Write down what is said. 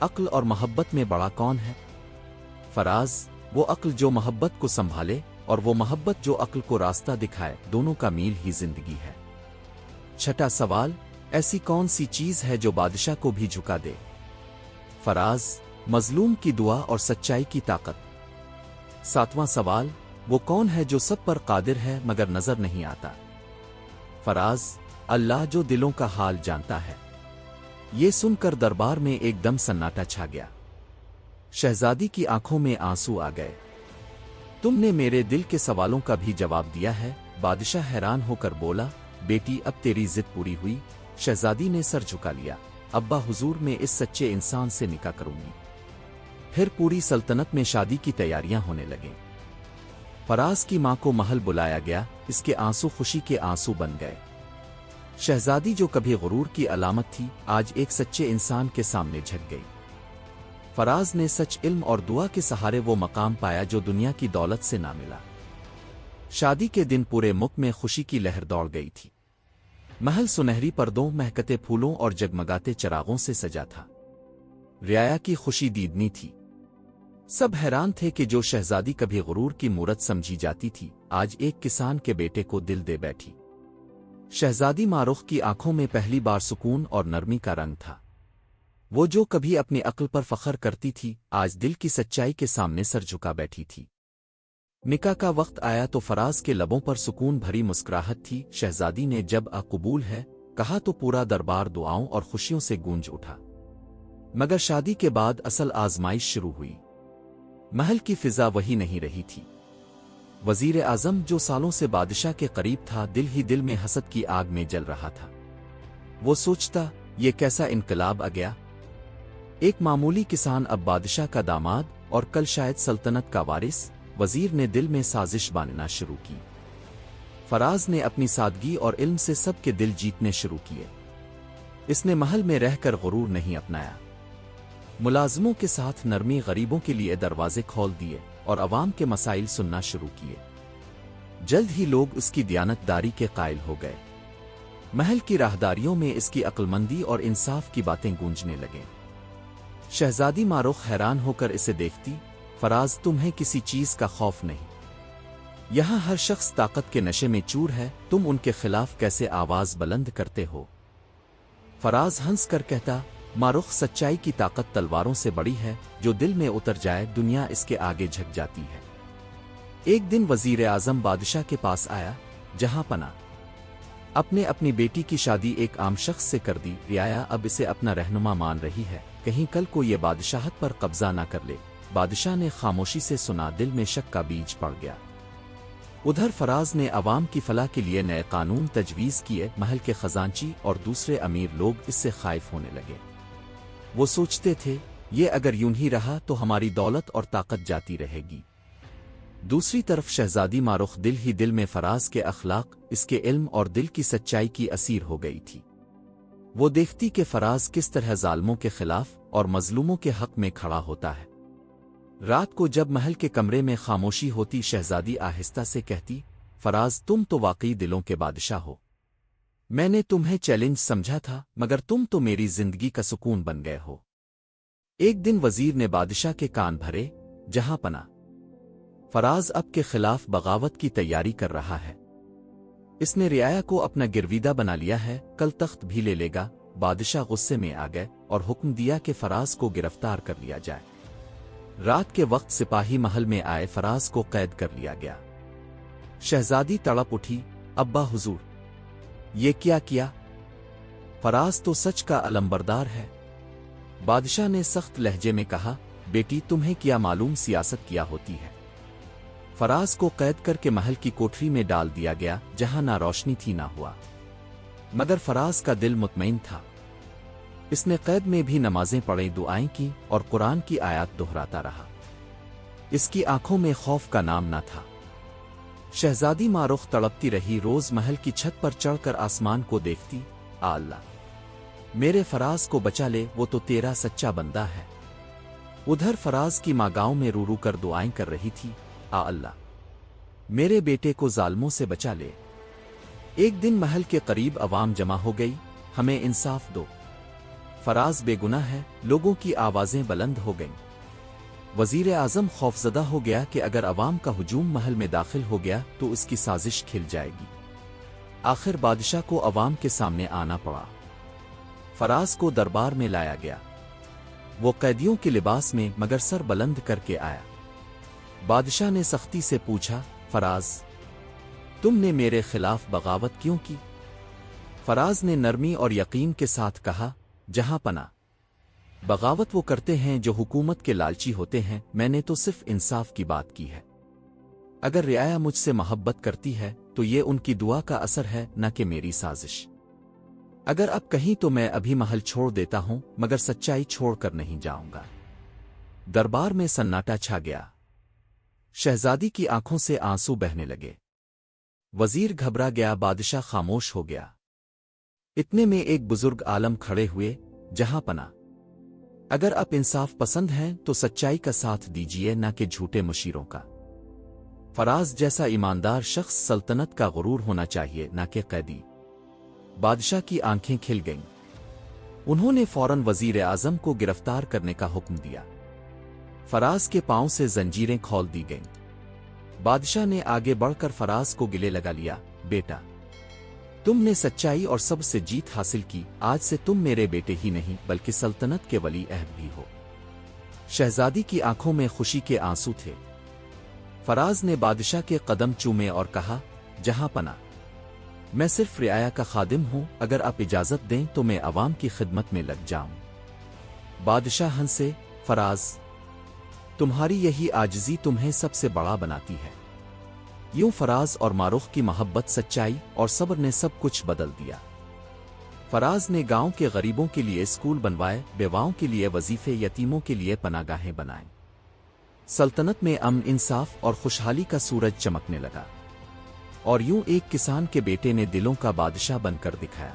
عقل اور محبت میں بڑا کون ہے؟ فراز، وہ عقل جو محبت کو سنبھالے اور وہ محبت جو عقل کو راستہ دکھائے، دونوں کا میل ہی زندگی ہے۔ چھٹا سوال، ایسی کون سی چیز ہے جو بادشاہ کو بھی جھکا دے؟ فراز، مظلوم کی دعا اور سچائی کی طاقت۔ ساتواں سوال، وہ کون ہے جو سب پر قادر ہے مگر نظر نہیں آتا؟ فراز، اللہ جو دلوں کا حال جانتا ہے۔ یہ سن کر دربار میں ایک دم سناٹا چھا گیا۔ شہزادی کی آنکھوں میں آنسو آ گئے۔ تم نے میرے دل کے سوالوں کا بھی جواب دیا ہے، بادشاہ حیران ہو کر بولا۔ بیٹی، اب تیری ضد پوری ہوئی؟ شہزادی نے سر جھکا لیا۔ ابا، حضور میں اس سچے انسان سے نکاح کروں گی۔ پھر پوری سلطنت میں شادی کی تیاریاں ہونے لگیں۔ فراز کی ماں کو محل بلایا گیا، اس کے آنسو خوشی کے آنسو بن گئے۔ شہزادی جو کبھی غرور کی علامت تھی، آج ایک سچے انسان کے سامنے جھک گئی۔ فراز نے سچ، علم اور دعا کے سہارے وہ مقام پایا جو دنیا کی دولت سے نہ ملا۔ شادی کے دن پورے ملک میں خوشی کی لہر دوڑ گئی تھی۔ محل سنہری پردوں، مہکتے پھولوں اور جگمگاتے چراغوں سے سجا تھا۔ رعایا کی خوشی دیدنی تھی۔ سب حیران تھے کہ جو شہزادی کبھی غرور کی مورت سمجھی جاتی تھی، آج ایک کسان کے بیٹے کو دل دے بیٹھی۔ شہزادی ماروخ کی آنکھوں میں پہلی بار سکون اور نرمی کا رنگ تھا۔ وہ جو کبھی اپنی عقل پر فخر کرتی تھی، آج دل کی سچائی کے سامنے سر جھکا بیٹھی تھی۔ نکاح کا وقت آیا تو فراز کے لبوں پر سکون بھری مسکراہٹ تھی۔ شہزادی نے جب قبول ہے کہا تو پورا دربار دعاؤں اور خوشیوں سے گونج اٹھا۔ مگر شادی کے بعد اصل آزمائش شروع ہوئی۔ محل کی فضا وہی نہیں رہی تھی۔ وزیر اعظم جو سالوں سے بادشاہ کے قریب تھا، دل ہی دل میں حسد کی آگ میں جل رہا تھا۔ وہ سوچتا، یہ کیسا انقلاب آ گیا؟ ایک معمولی کسان اب بادشاہ کا داماد اور کل شاید سلطنت کا وارث۔ وزیر نے دل میں سازش باندھنا شروع کی۔ فراز نے اپنی سادگی اور علم سے سب کے دل جیتنے شروع کیے۔ اس نے محل میں رہ کر غرور نہیں اپنایا۔ ملازموں کے ساتھ نرمی، غریبوں کے لیے دروازے کھول دیے اور عوام کے مسائل سننا شروع کیے۔ جلد ہی لوگ اس کی دیانت داری کے قائل ہو گئے۔ محل کی راہداریوں میں اس کی عقلمندی اور انصاف کی باتیں گونجنے لگیں۔ شہزادی ماروخ حیران ہو کر اسے دیکھتی۔ فراز، تمہیں کسی چیز کا خوف نہیں؟ یہاں ہر شخص طاقت کے نشے میں چور ہے، تم ان کے خلاف کیسے آواز بلند کرتے ہو؟ فراز ہنس کر کہتا، ماروخ، سچائی کی طاقت تلواروں سے بڑی ہے، جو دل میں اتر جائے دنیا اس کے آگے جھک جاتی ہے۔ ایک دن وزیر اعظم بادشاہ کے پاس آیا۔ جہاں پناہ اپنی بیٹی کی شادی ایک عام شخص سے کر دی، رعایا اب اسے اپنا رہنما مان رہی ہے، کہیں کل کو یہ بادشاہت پر قبضہ نہ کر لے۔ بادشاہ نے خاموشی سے سنا، دل میں شک کا بیج پڑ گیا۔ ادھر فراز نے عوام کی فلاح کے لیے نئے قانون تجویز کیے۔ محل کے خزانچی اور دوسرے امیر لوگ اس سے خائف ہونے لگے۔ وہ سوچتے تھے، یہ اگر یوں ہی رہا تو ہماری دولت اور طاقت جاتی رہے گی۔ دوسری طرف شہزادی ماروخ دل ہی دل میں فراز کے اخلاق، اس کے علم اور دل کی سچائی کی اسیر ہو گئی تھی۔ وہ دیکھتی کہ فراز کس طرح ظالموں کے خلاف اور مظلوموں کے حق میں کھڑا ہوتا ہے۔ رات کو جب محل کے کمرے میں خاموشی ہوتی، شہزادی آہستہ سے کہتی، فراز، تم تو واقعی دلوں کے بادشاہ ہو۔ میں نے تمہیں چیلنج سمجھا تھا، مگر تم تو میری زندگی کا سکون بن گئے ہو۔ ایک دن وزیر نے بادشاہ کے کان بھرے، جہاں پناہ، فراز اب کے خلاف بغاوت کی تیاری کر رہا ہے۔ اس نے رعایا کو اپنا گرویدہ بنا لیا ہے، کل تخت بھی لے لے گا۔ بادشاہ غصے میں آ گئے اور حکم دیا کہ فراز کو گرفتار کر لیا جائے۔ رات کے وقت سپاہی محل میں آئے، فراز کو قید کر لیا گیا۔ شہزادی تڑپ اٹھی، ابا، حضور، یہ کیا کیا؟ فراز تو سچ کا علمبردار ہے۔ بادشاہ نے سخت لہجے میں کہا، بیٹی، تمہیں کیا معلوم سیاست کیا ہوتی ہے؟ فراز کو قید کر کے محل کی کوٹری میں ڈال دیا گیا، جہاں نہ روشنی تھی نہ ہوا۔ مگر فراز کا دل مطمئن تھا۔ اس نے قید میں بھی نمازیں پڑھیں، دعائیں کی اور قرآن کی آیات دہراتا رہا۔ اس کی آنکھوں میں خوف کا نام نہ تھا۔ شہزادی ماروخ تڑپتی رہی، روز محل کی چھت پر چڑھ کر آسمان کو دیکھتی، آ اللہ، میرے فراز کو بچا لے، وہ تو تیرا سچا بندہ ہے۔ ادھر فراز کی ماں گاؤں میں رو رو کر دعائیں کر رہی تھی، آ اللہ، میرے بیٹے کو ظالموں سے بچا لے۔ ایک دن محل کے قریب عوام جمع ہو گئی، ہمیں انصاف دو۔ فراز بے گناہ ہے۔ لوگوں کی آوازیں بلند ہو گئیں۔ وزیر اعظم خوفزدہ ہو گیا کہ اگر عوام کا ہجوم محل میں داخل ہو گیا تو اس کی سازش کھل جائے گی۔ آخر بادشاہ کو عوام کے سامنے آنا پڑا۔ فراز کو دربار میں لایا گیا۔ وہ قیدیوں کے لباس میں مگر سر بلند کر کے آیا۔ بادشاہ نے سختی سے پوچھا، فراز، تم نے میرے خلاف بغاوت کیوں کی؟ فراز نے نرمی اور یقین کے ساتھ کہا، جہاں پناہ، بغاوت وہ کرتے ہیں جو حکومت کے لالچی ہوتے ہیں، میں نے تو صرف انصاف کی بات کی ہے۔ اگر رعایا مجھ سے محبت کرتی ہے تو یہ ان کی دعا کا اثر ہے، نہ کہ میری سازش۔ اگر اب کہیں تو میں ابھی محل چھوڑ دیتا ہوں، مگر سچائی چھوڑ کر نہیں جاؤں گا۔ دربار میں سناٹا چھا گیا۔ شہزادی کی آنکھوں سے آنسو بہنے لگے۔ وزیر گھبرا گیا، بادشاہ خاموش ہو گیا۔ اتنے میں ایک بزرگ عالم کھڑے ہوئے، جہاں پناہ، اگر آپ انصاف پسند ہیں تو سچائی کا ساتھ دیجیے، نہ کہ جھوٹے مشیروں کا۔ فراز جیسا ایماندار شخص سلطنت کا غرور ہونا چاہیے، نہ کہ قیدی۔ بادشاہ کی آنکھیں کھل گئیں۔ انہوں نے فوراً وزیر اعظم کو گرفتار کرنے کا حکم دیا۔ فراز کے پاؤں سے زنجیریں کھول دی گئیں۔ بادشاہ نے آگے بڑھ کر فراز کو گلے لگا لیا، بیٹا، تم نے سچائی اور سب سے جیت حاصل کی، آج سے تم میرے بیٹے ہی نہیں بلکہ سلطنت کے ولی عہد بھی ہو۔ شہزادی کی آنکھوں میں خوشی کے آنسو تھے۔ فراز نے بادشاہ کے قدم چومے اور کہا، جہاں پناہ، میں صرف رعایا کا خادم ہوں، اگر آپ اجازت دیں تو میں عوام کی خدمت میں لگ جاؤں۔ بادشاہ ہنسے، فراز، تمہاری یہی عاجزی تمہیں سب سے بڑا بناتی ہے۔ یوں فراز اور ماروخ کی محبت، سچائی اور صبر نے سب کچھ بدل دیا۔ فراز نے گاؤں کے غریبوں کے لیے اسکول بنوائے، بیواؤں کے لیے وظیفے، یتیموں کے لیے پناہ گاہیں بنائیں۔ سلطنت میں امن، انصاف اور خوشحالی کا سورج چمکنے لگا۔ اور یوں ایک کسان کے بیٹے نے دلوں کا بادشاہ بن کر دکھایا۔